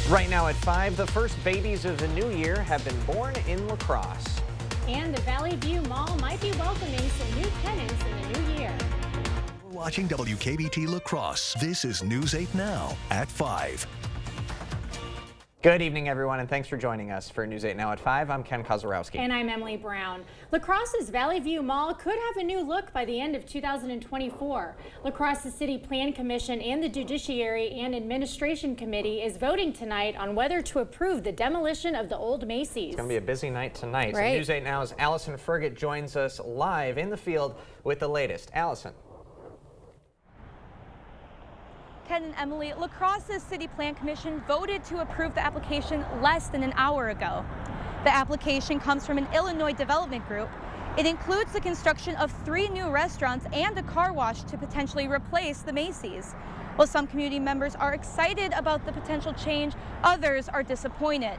Right now at 5, the first babies of the new year have been born in La Crosse. And the Valley View Mall might be welcoming some new tenants in the new year. We're watching WKBT La Crosse. This is News 8 Now at 5. Good evening, everyone, and thanks for joining us for News 8 Now at 5. I'm Ken Kozorowski. And I'm Emily Brown. La Crosse's Valley View Mall could have a new look by the end of 2024. La Crosse City Plan Commission and the Judiciary and Administration Committee is voting tonight on whether to approve the demolition of the old Macy's. It's going to be a busy night tonight. Right. News 8 Now's Allison Fergott joins us live in the field with the latest. Allison. Ken and Emily, La Crosse's City Plan Commission voted to approve the application less than an hour ago. The application comes from an Illinois development group. It includes the construction of 3 new restaurants and a car wash to potentially replace the Macy's. While some community members are excited about the potential change, others are disappointed.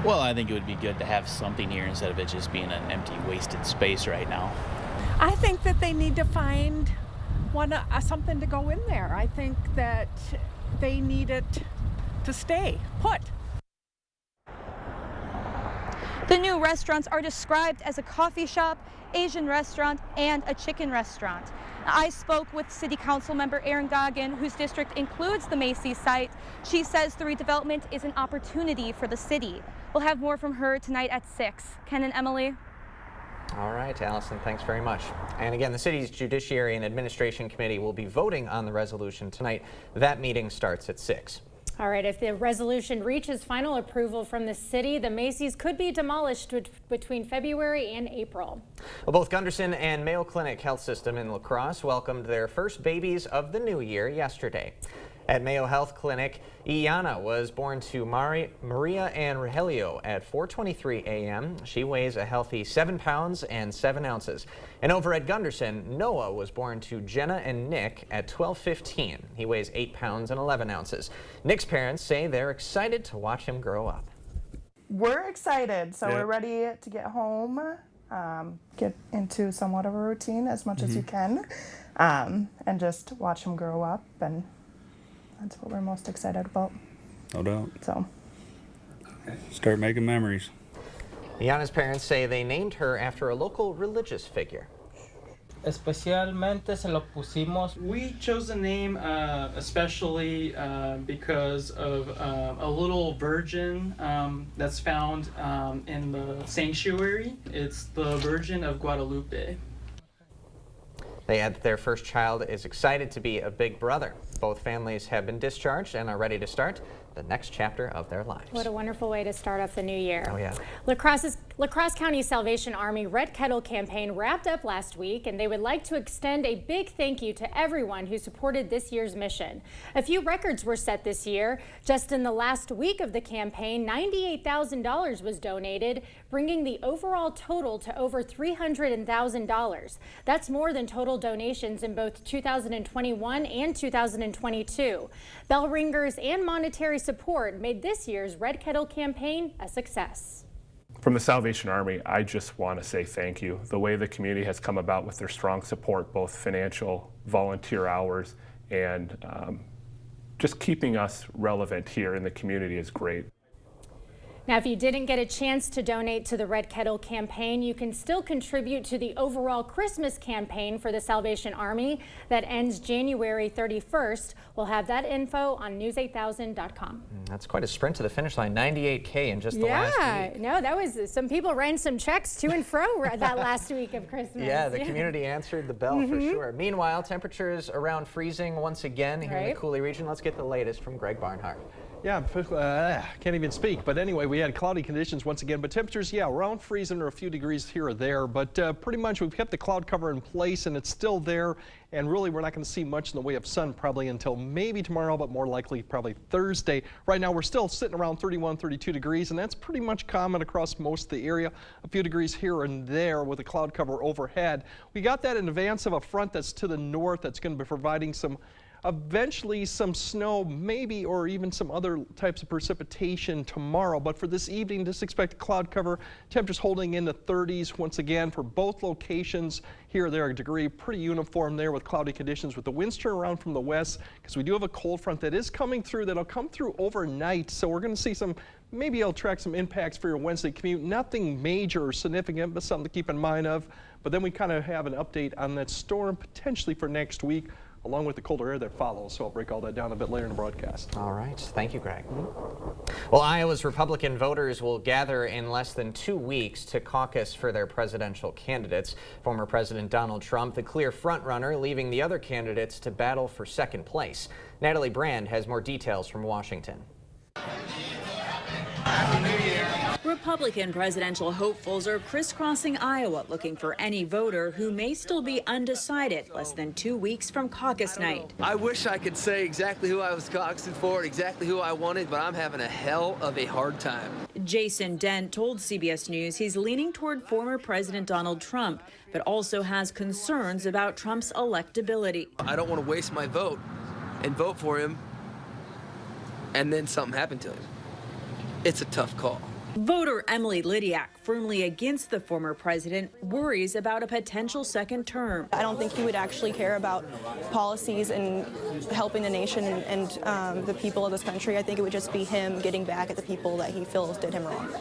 Well, I think it would be good to have something here instead of it just being an empty, wasted space right now. I think that they need to find something to go in there. I think that they need it to stay put. The new restaurants are described as a coffee shop, Asian restaurant, and a chicken restaurant. I spoke with City Council member Erin Goggin, whose district includes the Macy's site. She says the redevelopment is an opportunity for the city. We'll have more from her tonight at 6. Ken and Emily. All right, Allison, thanks very much. And again, the city's Judiciary and Administration Committee will be voting on the resolution tonight. That meeting starts at 6. All right, if the resolution reaches final approval from the city, the Macy's could be demolished between February and April. Well, both Gunderson and Mayo Clinic Health System in La Crosse welcomed their first babies of the new year yesterday. At Mayo Health Clinic, Iana was born to Maria and Rogelio at 4:23 a.m. She weighs a healthy 7 pounds and 7 ounces. And over at Gunderson, Noah was born to Jenna and Nick at 12:15. He weighs 8 pounds and 11 ounces. Nick's parents say they're excited to watch him grow up. We're excited, so we're ready to get home, get into somewhat of a routine as much as you can, and just watch him grow up, and that's what we're most excited about. No doubt. So, Start making memories. Iana's parents say they named her after a local religious figure. Especialmente se lo pusimos. We chose the name especially because of a little virgin that's found in the sanctuary. It's the Virgin of Guadalupe. They add that their first child is excited to be a big brother. Both families have been discharged and are ready to start the next chapter of their lives. What a wonderful way to start off the new year. Oh, yeah. La Crosse County Salvation Army Red Kettle campaign wrapped up last week, and they would like to extend a big thank you to everyone who supported this year's mission. A few records were set this year. Just in the last week of the campaign, $98,000 was donated, bringing the overall total to over $300,000. That's more than total donations in both 2021 and 2022. Bell ringers and monetary support made this year's Red Kettle campaign a success. From the Salvation Army, I just want to say thank you. The way the community has come about with their strong support, both financial, volunteer hours, and just keeping us relevant here in the community is great. Now, if you didn't get a chance to donate to the Red Kettle campaign, you can still contribute to the overall Christmas campaign for the Salvation Army that ends January 31st. We'll have that info on news8000.com. That's quite a sprint to the finish line, 98K in just the last week. No, that was, some people ran some checks to and fro that last week of Christmas. Yeah, the community answered the bell for sure. Meanwhile, temperatures around freezing once again here in the Coulee region. Let's get the latest from Greg Barnhart. Yeah, can't even speak. But anyway, we had cloudy conditions once again, but temperatures, yeah, around freezing or a few degrees here or there. But pretty much we've kept the cloud cover in place and it's still there. And really, we're not going to see much in the way of sun probably until maybe tomorrow, but more likely probably Thursday. Right now, we're still sitting around 31, 32 degrees, and that's pretty much common across most of the area. A few degrees here and there with a cloud cover overhead. We got that in advance of a front that's to the north that's going to be providing some Eventually some snow, maybe, or even some other types of precipitation tomorrow. But for this evening, just expect cloud cover. Temperatures holding in the 30s once again for both locations. Here or there a degree, pretty uniform there with cloudy conditions with the winds turn around from the west because we do have a cold front that is coming through that'll come through overnight. So we're going to see some, maybe it'll track some impacts for your Wednesday commute. Nothing major or significant, but something to keep in mind of. But then we kind of have an update on that storm potentially for next week, along with the colder air that follows. So I'll break all that down a bit later in the broadcast. All right. Thank you, Greg. Well, Iowa's Republican voters will gather in less than 2 weeks to caucus for their presidential candidates. Former President Donald Trump, the clear frontrunner, leaving the other candidates to battle for second place. Natalie Brand has more details from Washington. Republican presidential hopefuls are crisscrossing Iowa looking for any voter who may still be undecided less than 2 weeks from caucus night. I wish I could say exactly who I was caucusing for and exactly who I wanted, but I'm having a hell of a hard time. Jason Dent told CBS News he's leaning toward former President Donald Trump, but also has concerns about Trump's electability. I don't want to waste my vote and vote for him and then something happened to him. It's a tough call. Voter Emily Lydiak, firmly against the former president, worries about a potential second term. I don't think he would actually care about policies and helping the nation and the people of this country. I think it would just be him getting back at the people that he feels did him wrong.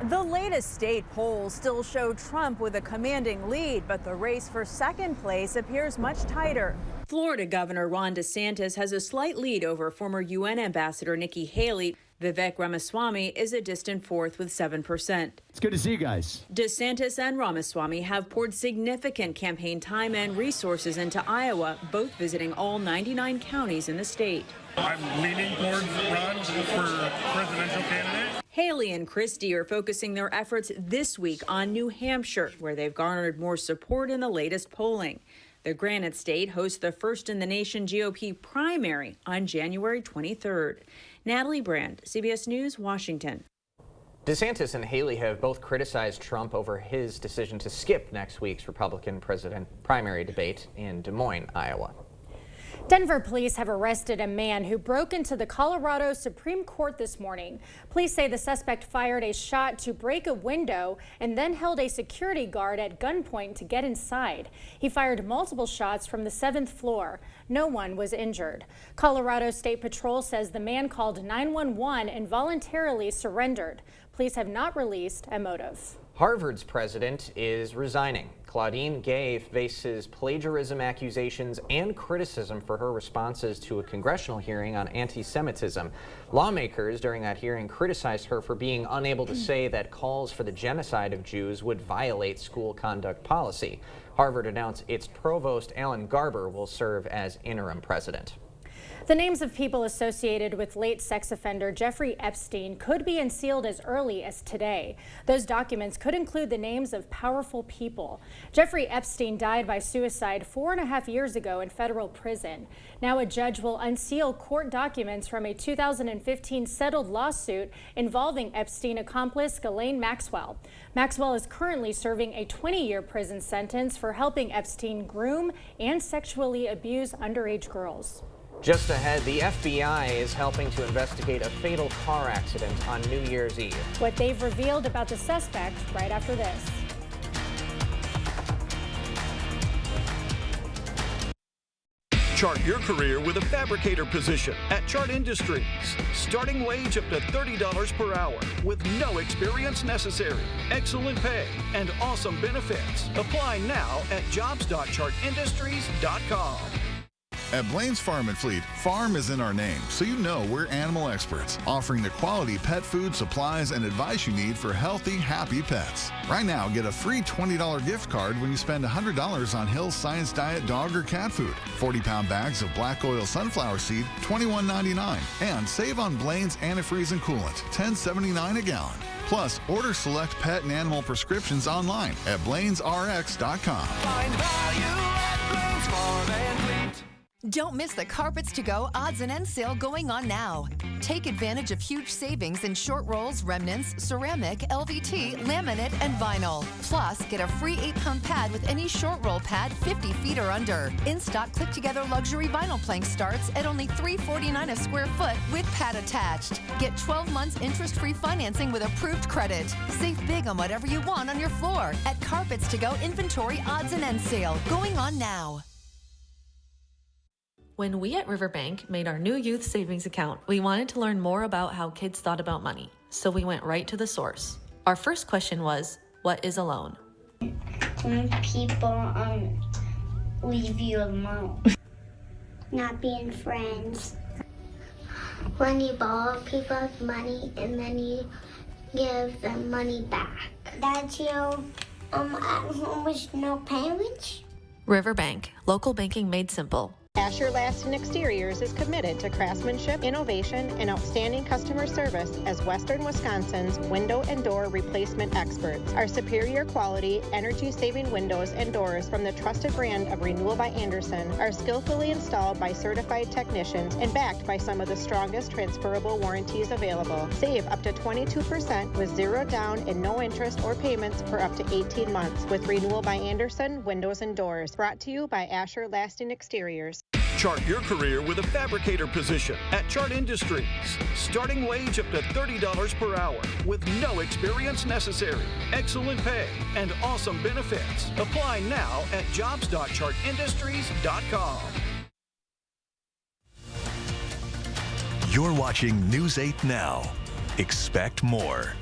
The latest state polls still show Trump with a commanding lead, but the race for second place appears much tighter. Florida Governor Ron DeSantis has a slight lead over former UN Ambassador Nikki Haley. Vivek Ramaswamy is a distant fourth with 7%. It's good to see you guys. DeSantis and Ramaswamy have poured significant campaign time and resources into Iowa, both visiting all 99 counties in the state. I'm leaning towards Ron for presidential candidate. Haley and Christie are focusing their efforts this week on New Hampshire, where they've garnered more support in the latest polling. The Granite State hosts the first in the nation GOP primary on January 23rd. Natalie Brand, CBS News, Washington. DeSantis and Haley have both criticized Trump over his decision to skip next week's Republican president primary debate in Des Moines, Iowa. Denver police have arrested a man who broke into the Colorado Supreme Court this morning. Police say the suspect fired a shot to break a window and then held a security guard at gunpoint to get inside. He fired multiple shots from the 7th floor. No one was injured. Colorado State Patrol says the man called 911 and voluntarily surrendered. Police have not released a motive. Harvard's president is resigning. Claudine Gay faces plagiarism accusations and criticism for her responses to a congressional hearing on anti-Semitism. Lawmakers during that hearing criticized her for being unable to say that calls for the genocide of Jews would violate school conduct policy. Harvard announced its provost, Alan Garber, will serve as interim president. The names of people associated with late sex offender Jeffrey Epstein could be unsealed as early as today. Those documents could include the names of powerful people. Jeffrey Epstein died by suicide 4.5 years ago in federal prison. Now a judge will unseal court documents from a 2015 settled lawsuit involving Epstein accomplice Ghislaine Maxwell. Maxwell is currently serving a 20-year prison sentence for helping Epstein groom and sexually abuse underage girls. Just ahead, the FBI is helping to investigate a fatal car accident on New Year's Eve. What they've revealed about the suspect right after this. Chart your career with a fabricator position at Chart Industries. Starting wage up to $30 per hour with no experience necessary. Excellent pay and awesome benefits. Apply now at jobs.chartindustries.com. At Blaine's Farm and Fleet, farm is in our name, so you know we're animal experts, offering the quality pet food, supplies, and advice you need for healthy, happy pets. Right now, get a free $20 gift card when you spend $100 on Hill's Science Diet dog or cat food. 40-pound bags of black oil sunflower seed, $21.99. And save on Blaine's antifreeze and coolant, $10.79 a gallon. Plus, order select pet and animal prescriptions online at blainesrx.com. Find value at Blaine's Farm and Fleet. Don't miss the Carpets to Go odds and end sale going on now. Take advantage of huge savings in short rolls, remnants, ceramic, LVT, laminate, and vinyl. Plus, get a free 8-pound pad with any short roll pad 50 feet or under. In-stock click-together luxury vinyl plank starts at only $349 a square foot with pad attached. Get 12 months interest-free financing with approved credit. Save big on whatever you want on your floor at Carpets to Go inventory odds and end sale going on now. When we at Riverbank made our new youth savings account, we wanted to learn more about how kids thought about money. So we went right to the source. Our first question was, what is a loan? When people leave you alone. Not being friends. When you borrow people's money and then you give them money back. That you at home with no parents. Riverbank, local banking made simple. Asher Lasting Exteriors is committed to craftsmanship, innovation, and outstanding customer service as Western Wisconsin's window and door replacement experts. Our superior quality, energy-saving windows and doors from the trusted brand of Renewal by Andersen are skillfully installed by certified technicians and backed by some of the strongest transferable warranties available. Save up to 22% with zero down and no interest or payments for up to 18 months with Renewal by Andersen Windows and Doors. Brought to you by Asher Lasting Exteriors. Chart your career with a fabricator position at Chart Industries. Starting wage up to $30 per hour with no experience necessary. Excellent pay and awesome benefits. Apply now at jobs.chartindustries.com. You're watching News 8 Now. Expect more.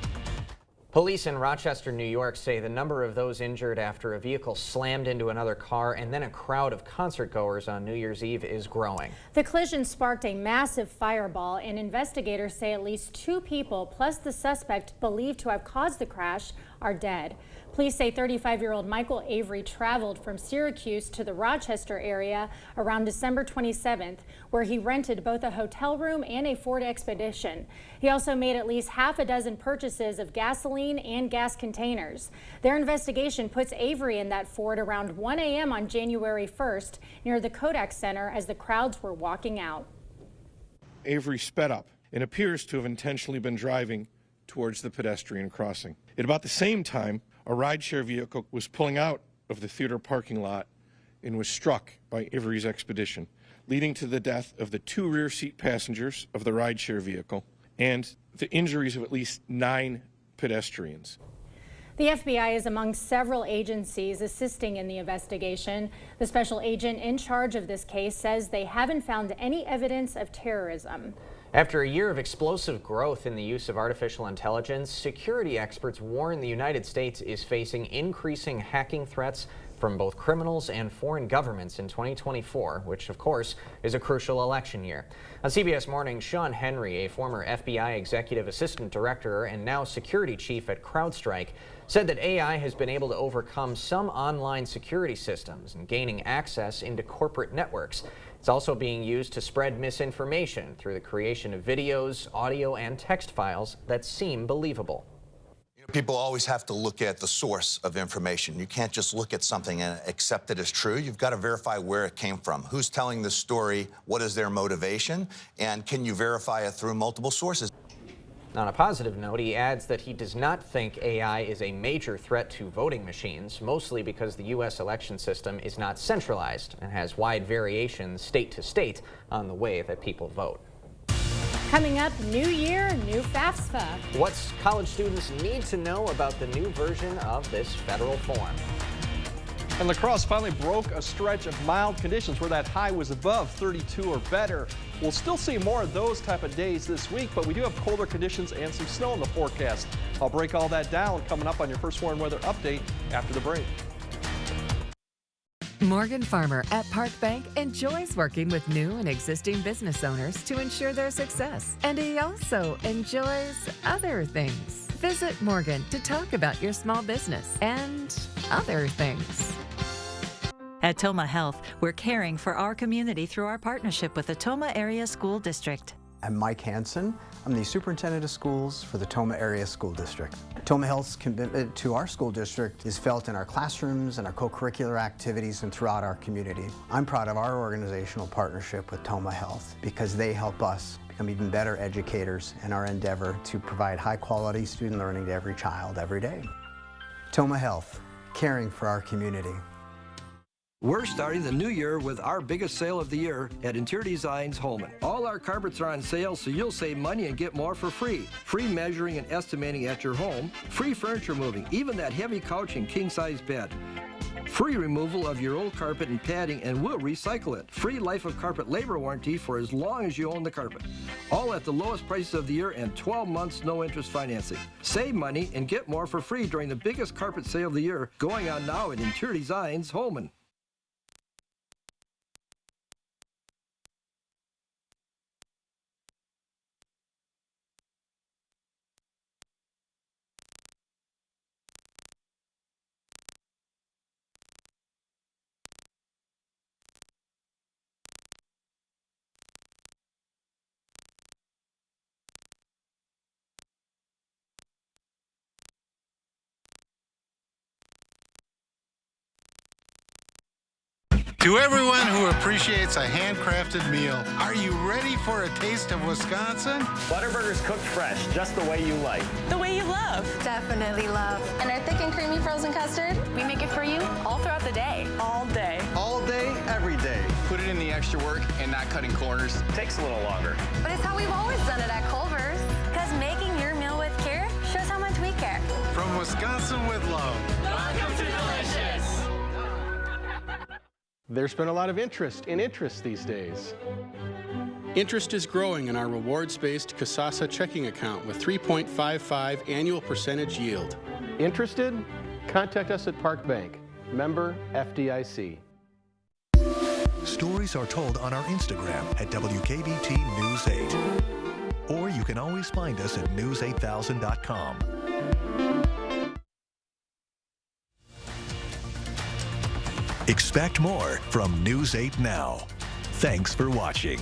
Police in Rochester, New York say the number of those injured after a vehicle slammed into another car and then a crowd of concertgoers on New Year's Eve is growing. The collision sparked a massive fireball, and investigators say at least 2 people plus the suspect believed to have caused the crash are dead. Police say 35-year-old Michael Avery traveled from Syracuse to the Rochester area around December 27th, where he rented both a hotel room and a Ford Expedition. He also made at least half a dozen purchases of gasoline and gas containers. Their investigation puts Avery in that Ford around 1 a.m. on January 1st near the Kodak Center as the crowds were walking out. Avery sped up and appears to have intentionally been driving towards the pedestrian crossing. At about the same time, a rideshare vehicle was pulling out of the theater parking lot and was struck by Avery's Expedition, leading to the death of the 2 rear seat passengers of the rideshare vehicle and the injuries of at least 9 pedestrians. The FBI is among several agencies assisting in the investigation. The special agent in charge of this case says they haven't found any evidence of terrorism. After a year of explosive growth in the use of artificial intelligence, security experts warn the United States is facing increasing hacking threats from both criminals and foreign governments in 2024, which of course is a crucial election year. On CBS Morning, Sean Henry, a former FBI executive assistant director and now security chief at CrowdStrike, said that AI has been able to overcome some online security systems and gaining access into corporate networks. It's also being used to spread misinformation through the creation of videos, audio, and text files that seem believable. People always have to look at the source of information. You can't just look at something and accept it as true. You've got to verify where it came from. Who's telling the story? What is their motivation? And can you verify it through multiple sources? On a positive note, he adds that he does not think AI is a major threat to voting machines, mostly because the U.S. election system is not centralized and has wide variations state to state on the way that people vote. Coming up, new year, new FAFSA. What college students need to know about the new version of this federal form. And La Crosse finally broke a stretch of mild conditions where that high was above 32 or better. We'll still see more of those type of days this week, but we do have colder conditions and some snow in the forecast. I'll break all that down coming up on your First Warn Weather Update after the break. Morgan Farmer at Park Bank enjoys working with new and existing business owners to ensure their success. And he also enjoys other things. Visit Morgan to talk about your small business and other things. At Toma Health, we're caring for our community through our partnership with the Toma Area School District. I'm Mike Hansen. I'm the Superintendent of Schools for the Tomah Area School District. Tomah Health's commitment to our school district is felt in our classrooms and our co-curricular activities and throughout our community. I'm proud of our organizational partnership with Tomah Health because they help us become even better educators in our endeavor to provide high-quality student learning to every child every day. Tomah Health, caring for our community. We're starting the new year with our biggest sale of the year at Interior Designs Holman. All our carpets are on sale, so you'll save money and get more for free. Free measuring and estimating at your home. Free furniture moving, even that heavy couch and king-size bed. Free removal of your old carpet and padding, and we'll recycle it. Free life of carpet labor warranty for as long as you own the carpet. All at the lowest prices of the year and 12 months no interest financing. Save money and get more for free during the biggest carpet sale of the year going on now at Interior Designs Holman. To everyone who appreciates a handcrafted meal, are you ready for a taste of Wisconsin? Butterburger's cooked fresh, just the way you like. The way you love. Definitely love. And our thick and creamy frozen custard, We make it for you all throughout the day. all day. All day, every day. Put it in the extra work and not cutting corners. Takes a little longer. But it's how we've always done it at Culver's. Because making your meal with care shows how much we care. From Wisconsin with love. Welcome to Delicious. There's been a lot of interest these days. Interest is growing in our rewards-based Kasasa checking account with 3.55 annual percentage yield. Interested? Contact us at Park Bank. Member FDIC. Stories are told on our Instagram at WKBT News 8. Or you can always find us at news8000.com. Expect more from News 8 Now. Thanks for watching.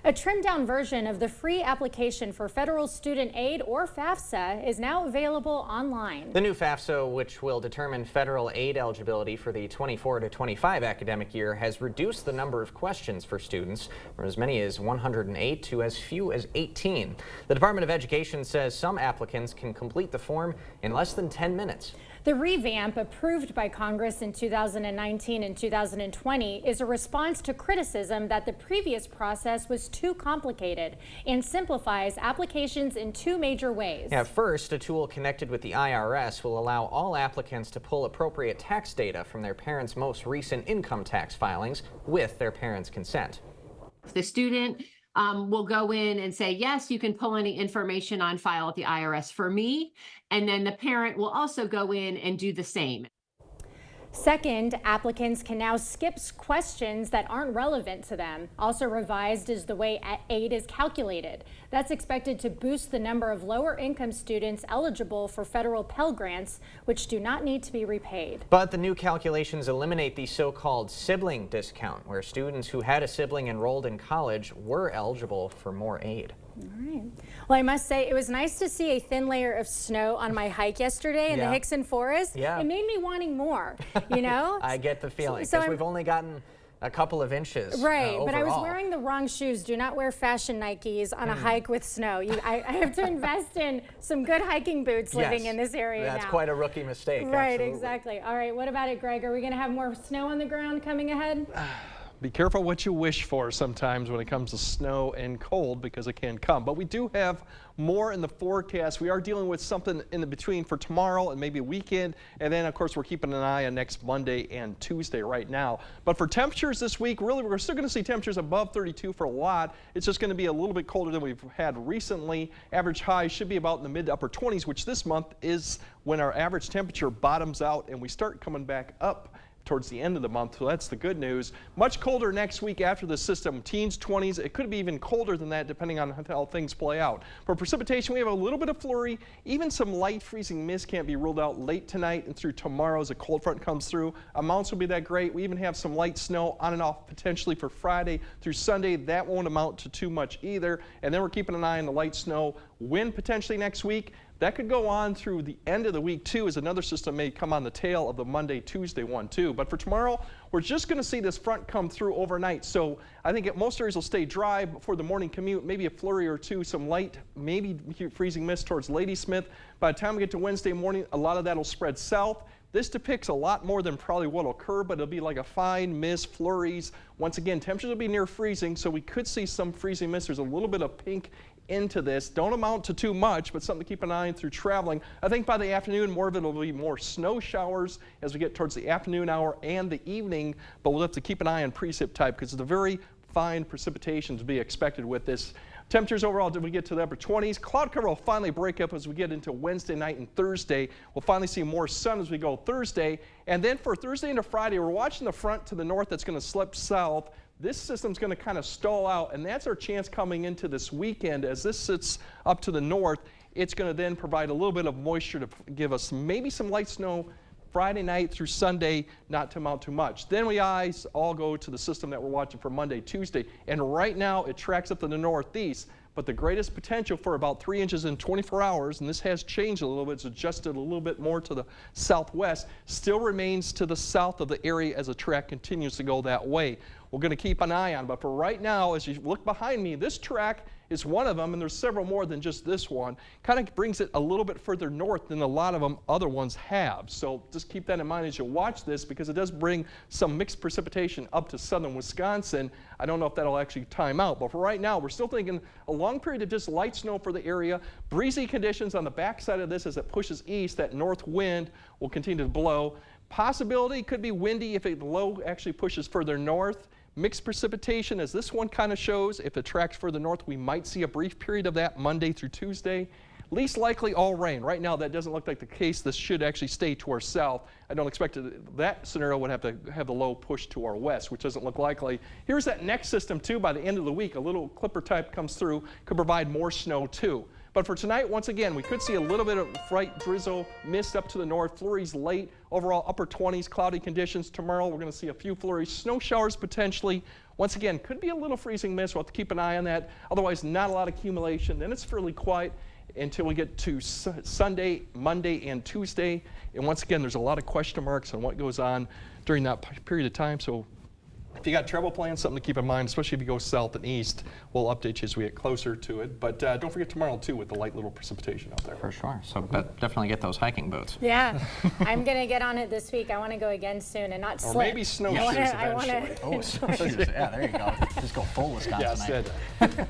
A trimmed-down version of the free application for federal student aid, or FAFSA, is now available online. The new FAFSA, which will determine federal aid eligibility for the 24 to 25 academic year, has reduced the number of questions for students from as many as 108 to as few as 18. The Department of Education says some applicants can complete the form in less than 10 minutes. The revamp, approved by Congress in 2019 and 2020, is a response to criticism that the previous process was too complicated and simplifies applications in two major ways. Yeah, first, a tool connected with the IRS will allow all applicants to pull appropriate tax data from their parents' most recent income tax filings with their parents' consent. The student will go in and say, yes, you can pull any information on file at the IRS for me. And then the parent will also go in and do the same. Second, applicants can now skip questions that aren't relevant to them. Also revised is the way aid is calculated. That's expected to boost the number of lower income students eligible for federal Pell Grants, which do not need to be repaid. But the new calculations eliminate the so-called sibling discount, where students who had a sibling enrolled in college were eligible for more aid. All right. Well, I must say it was nice to see a thin layer of snow on my hike yesterday in the Hickson Forest. Yeah. It made me wanting more, you know? I get the feeling, So because we've only gotten a couple of inches Right, but I was overall. wearing the wrong shoes. Do not wear fashion Nikes on a hike with snow. I have to invest in some good hiking boots living in this area That's now. quite a rookie mistake. Right, absolutely. exactly. All right, what about it, Greg? Are we going to have more snow on the ground coming ahead? Be careful what you wish for sometimes when it comes to snow and cold, because it can come. But we do have more in the forecast. We are dealing with something in the between for tomorrow and maybe a weekend. And then, of course, we're keeping an eye on next Monday and Tuesday right now. But for temperatures this week, really, we're still going to see temperatures above 32 for a lot. It's just going to be a little bit colder than we've had recently. Average highs should be about in the mid to upper 20s, which this month is when our average temperature bottoms out and we start coming back up towards the end of the month, so that's the good news. Much colder next week after the system, teens, 20s. It could be even colder than that depending on how things play out. For precipitation, we have a little bit of flurry. Even some light freezing mist can't be ruled out late tonight and through tomorrow as a cold front comes through. Amounts will be that great. We even have some light snow on and off potentially for Friday through Sunday. That won't amount to too much either. And then we're keeping an eye on the light snow. Wind potentially next week. That could go on through the end of the week too, as another system may come on the tail of the Monday, Tuesday one too. But for tomorrow, we're just going to see this front come through overnight. So I think most areas will stay dry before the morning commute, maybe a flurry or two, some light, maybe freezing mist towards Ladysmith. By the time we get to Wednesday morning, a lot of that will spread south. This depicts a lot more than probably what will occur, but it'll be like a fine mist, flurries. Once again, temperatures will be near freezing, so we could see some freezing mist. There's a little bit of pink into this. Don't amount to too much, but something to keep an eye on through traveling. I think by the afternoon, more of it will be more snow showers as we get towards the afternoon hour and the evening, but we'll have to keep an eye on precip type because it's a very fine precipitation to be expected with this. Temperatures overall, did we get to the upper 20s? Cloud cover will finally break up as we get into Wednesday night and Thursday. We'll finally see more sun as we go Thursday. And then for Thursday into Friday, we're watching the front to the north that's going to slip south. This system's going to kind of stall out, and that's our chance coming into this weekend. As this sits up to the north, it's going to then provide a little bit of moisture to give us maybe some light snow Friday night through Sunday, not to amount too much. Then we eyes all go to the system that we're watching for Monday, Tuesday, and right now it tracks up to the northeast. But the greatest potential for about 3 inches in 24 hours, and this has changed a little bit, it's adjusted a little bit more to the southwest, still remains to the south of the area as the track continues to go that way. We're going to keep an eye on, but for right now, as you look behind me, this track is one of them, and there's several more than just this one. Kind of brings it a little bit further north than a lot of them other ones have. So just keep that in mind as you watch this, because it does bring some mixed precipitation up to southern Wisconsin. I don't know if that'll actually time out, but for right now, we're still thinking a long period of just light snow for the area. Breezy conditions on the backside of this as it pushes east. That north wind will continue to blow. Possibility could be windy if the low actually pushes further north. Mixed precipitation, as this one kind of shows. If it tracks further north, we might see a brief period of that Monday through Tuesday. Least likely all rain. Right now, that doesn't look like the case. This should actually stay to our south. I don't expect that scenario would have to have the low push to our west, which doesn't look likely. Here's that next system, too. By the end of the week, a little clipper type comes through, could provide more snow, too. But for tonight, once again, we could see a little bit of fright, drizzle, mist up to the north, flurries late, overall upper 20s, cloudy conditions. Tomorrow, we're going to see a few flurries, snow showers potentially. Once again, could be a little freezing mist. We'll have to keep an eye on that. Otherwise, not a lot of accumulation. Then it's fairly quiet until we get to Sunday, Monday, and Tuesday. And once again, there's a lot of question marks on what goes on during that period of time. So if you got travel plans, something to keep in mind, especially if you go south and east. We'll update you as we get closer to it. But don't forget tomorrow, too, with the light little precipitation out there. For sure. So definitely get those hiking boots. Yeah. I'm going to get on it this week. I want to go again soon and not slip. Or maybe snowshoes eventually. Oh, snowshoes. Yeah, there you go. Just go full Wisconsin. Yes,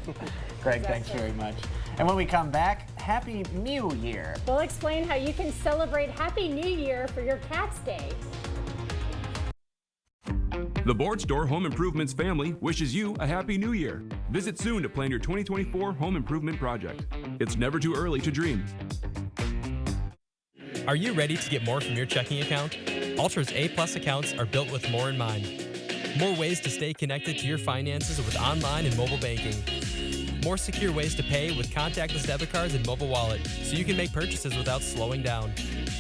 Greg, thanks very much. And when we come back, Happy New Year. We'll explain how you can celebrate Happy New Year for your Cat's Day. The Board Store Home Improvements family wishes you a Happy New Year. Visit soon to plan your 2024 home improvement project. It's never too early to dream. Are you ready to get more from your checking account? Altra's A+ accounts are built with more in mind. More ways to stay connected to your finances with online and mobile banking. More secure ways to pay with contactless debit cards and mobile wallet, so you can make purchases without slowing down.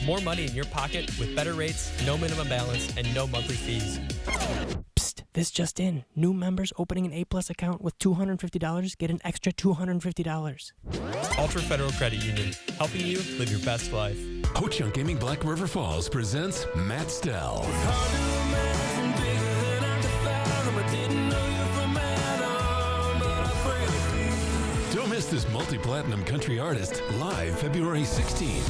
More money in your pocket with better rates, no minimum balance, and no monthly fees. Psst, this just in. New members opening an A+ account with $250 get an extra $250. Altra Federal Credit Union, helping you live your best life. Ho-Chunk Gaming Black River Falls presents Matt Stell. Don't miss this multi-platinum country artist live February 16th.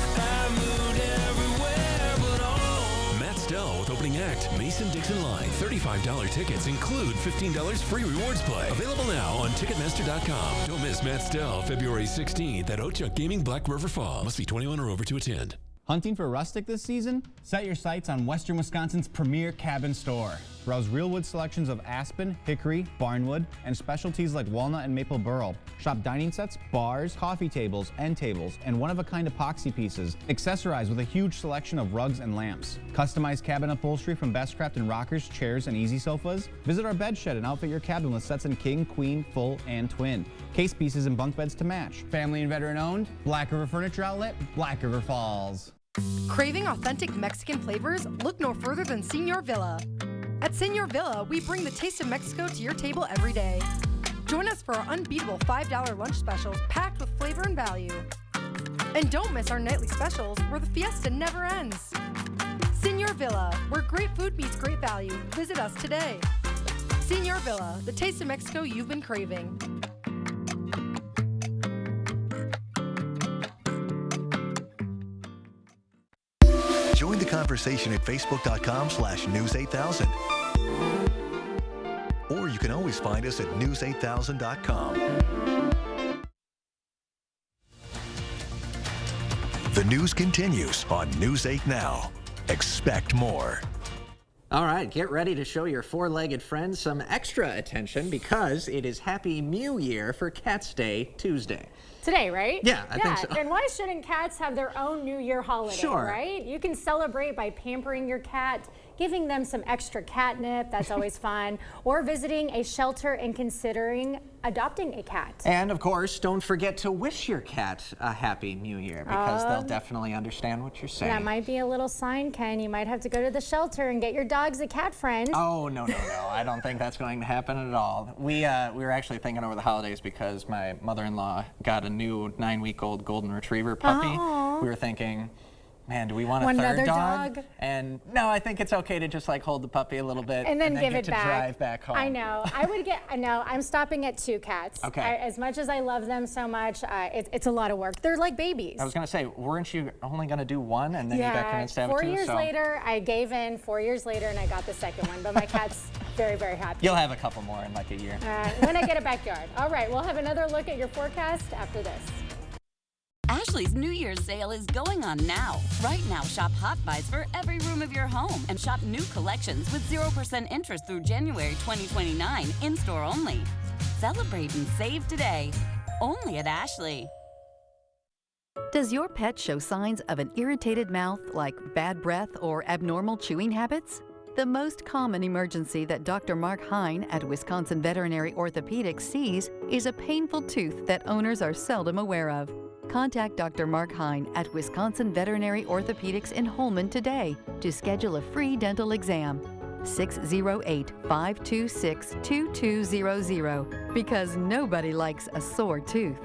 Matt Stell with opening act Mason-Dixon Line. $35 tickets include $15 free rewards play. Available now on Ticketmaster.com. Don't miss Matt Stell February 16th at Ho-Chunk Gaming Black River Falls. Must be 21 or over to attend. Hunting for rustic this season? Set your sights on Western Wisconsin's premier cabin store. Browse real wood selections of aspen, hickory, barnwood, and specialties like walnut and maple burl. Shop dining sets, bars, coffee tables, end tables, and one-of-a-kind epoxy pieces. Accessorize with a huge selection of rugs and lamps. Customize cabin upholstery from Bestcraft and rockers, chairs, and easy sofas. Visit our bed shed and outfit your cabin with sets in king, queen, full, and twin. Case pieces and bunk beds to match. Family and veteran owned, Black River Furniture Outlet, Black River Falls. Craving authentic Mexican flavors? Look no further than Señor Villa. At Señor Villa, we bring the taste of Mexico to your table every day. Join us for our unbeatable $5 lunch specials packed with flavor and value. And don't miss our nightly specials where the fiesta never ends. Señor Villa, where great food meets great value. Visit us today. Señor Villa, the taste of Mexico you've been craving. Join the conversation at facebook.com/news8000. Or you can always find us at news8000.com. The news continues on News 8 Now. Expect more. All right, get ready to show your four-legged friends some extra attention because it is Happy Mew Year for Cats Day Tuesday. Today, right? Yeah, I think so. And why shouldn't cats have their own New Year holiday, Sure. right? You can celebrate by pampering your cat, giving them some extra catnip, that's always fun, or visiting a shelter and considering adopting a cat. And of course, don't forget to wish your cat a Happy New Year because they'll definitely understand what you're saying. That might be a little sign, Ken. You might have to go to the shelter and get your dogs a cat friend. Oh, no. I don't think that's going to happen at all. We were actually thinking over the holidays because my mother-in-law got a new 9-week-old golden retriever puppy. Aww. We were thinking, man, do we want a Another third dog? dog? And no, I think it's okay to just like hold the puppy a little bit And then give get it to back. drive back home. I know. I'm stopping at 2 cats. Okay. As much as I love them so much, it's a lot of work. They're like babies. I was going to say, weren't you only going to do one and then you got convinced to have 2? 4 years later, I gave in 4 years later and I got the second one, but my cat's very, very happy. You'll have a couple more in like a year. When I get a backyard. All right, we'll have another look at your forecast after this. Ashley's New Year's sale is going on now. Right now, shop Hot Buys for every room of your home and shop new collections with 0% interest through January 2029 in-store only. Celebrate and save today, only at Ashley. Does your pet show signs of an irritated mouth like bad breath or abnormal chewing habits? The most common emergency that Dr. Mark Hine at Wisconsin Veterinary Orthopedics sees is a painful tooth that owners are seldom aware of. Contact Dr. Mark Hine at Wisconsin Veterinary Orthopedics in Holmen today to schedule a free dental exam. 608-526-2200 because nobody likes a sore tooth.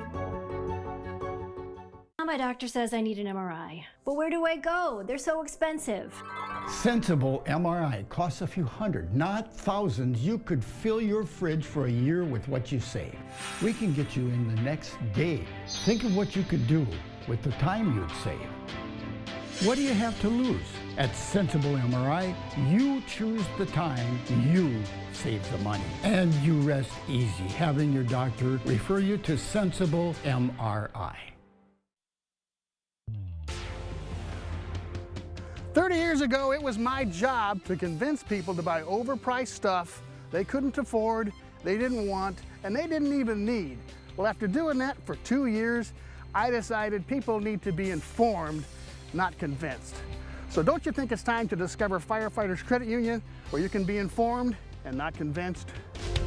My doctor says I need an MRI. But where do I go? They're so expensive. Sensible MRI costs a few hundred, not thousands. You could fill your fridge for a year with what you save. We can get you in the next day. Think of what you could do with the time you'd save. What do you have to lose? At Sensible MRI, you choose the time, you save the money. And you rest easy having your doctor refer you to Sensible MRI. 30 years ago, it was my job to convince people to buy overpriced stuff they couldn't afford, they didn't want, and they didn't even need. Well, after doing that for 2 years, I decided people need to be informed, not convinced. So don't you think it's time to discover Firefighters Credit Union, where you can be informed and not convinced?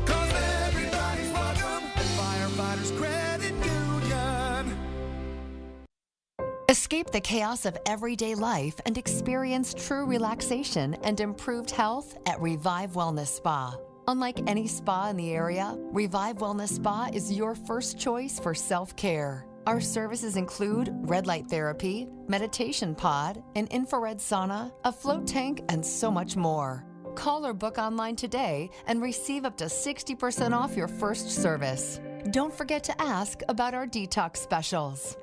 'Cause everybody's welcome at Firefighters Credit Union. Escape the chaos of everyday life and experience true relaxation and improved health at Revive Wellness Spa. Unlike any spa in the area, Revive Wellness Spa is your first choice for self-care. Our services include red light therapy, meditation pod, an infrared sauna, a float tank, and so much more. Call or book online today and receive up to 60% off your first service. Don't forget to ask about our detox specials.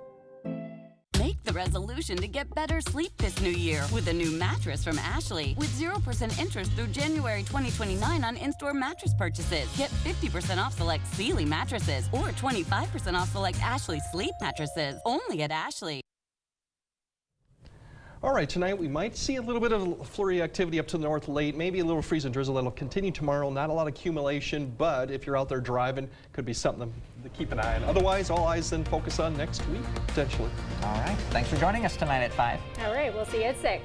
Make the resolution to get better sleep this new year with a new mattress from Ashley with 0% interest through January 2029 on in-store mattress purchases. Get 50% off select Sealy mattresses or 25% off select Ashley sleep mattresses only at Ashley. All right, tonight we might see a little bit of flurry activity up to the north late, maybe a little freeze and drizzle that'll continue tomorrow. Not a lot of accumulation, but if you're out there driving, could be something to keep an eye on. Otherwise, all eyes then focus on next week, potentially. All right. Thanks for joining us tonight at 5. All right, we'll see you at 6.